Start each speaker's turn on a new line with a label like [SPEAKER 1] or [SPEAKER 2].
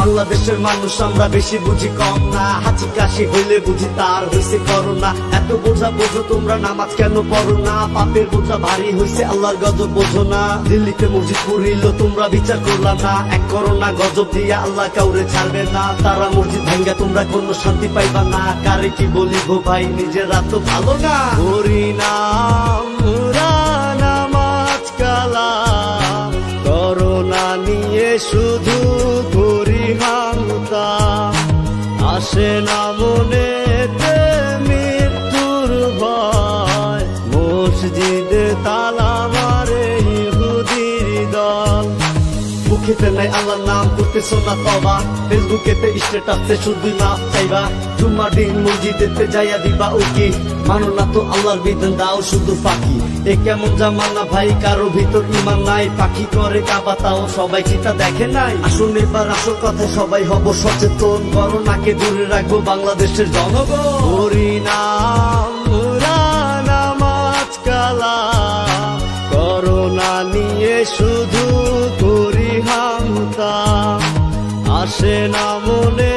[SPEAKER 1] বাংলাদেশের মানুষ আমরা বেশি বুঝি কম না, হাঁচি কাশি হইলে বুঝি তার হইছে করোনা। এত বোঝা বোঝো তোমরা নামাজ কেন পড়ো না, পাপের বোঝা ভারী হইছে আল্লাহর গজব বোঝো না। দিল্লিতে মসজিদ পুরিল তোমরা বিচার করলা না, এক করোনা গজব দিয়া আল্লাহ কাউরে ছাড়বে না। তারা মসজিদ ভাঙ্গা তোমরা কোনো শান্তি পাইবা না, কারে কি বলিব ভাই নিজেরা তো ভালো না। করি না নামাজ কালাম, করোনা নিয়ে শুধু করি হামতা, আসে না মনেতে মৃত্যুর ভয়, মসজিদে তালা মারে ইহুদির দল। মুখেতে নাই আল্লাহর নাম করতেছো না তওবা, ফেসবুকেতে স্ট্যাটাসে শুধুই মাফ চাইবা, জুম্মার দিন মসজিদেতে যাইয়া দিবা উকি, মানো না তো আল্লাহর বিধান দাও শুধু ফাঁকি। এ কেমন জামানা ভাই, কারো ভিতর ইমান নাই, পাখি করে কাবা তাও সবাই কি তা দেখে নাই। আসুন এবার আসল কথা সবাই হব সচেতন, করোনাকে দূরে রাখবো বাংলাদেশের জনগণ। করি না নামাজ কালাম, করোনা নিয়ে শুধু করি হামতা, আসে না মনে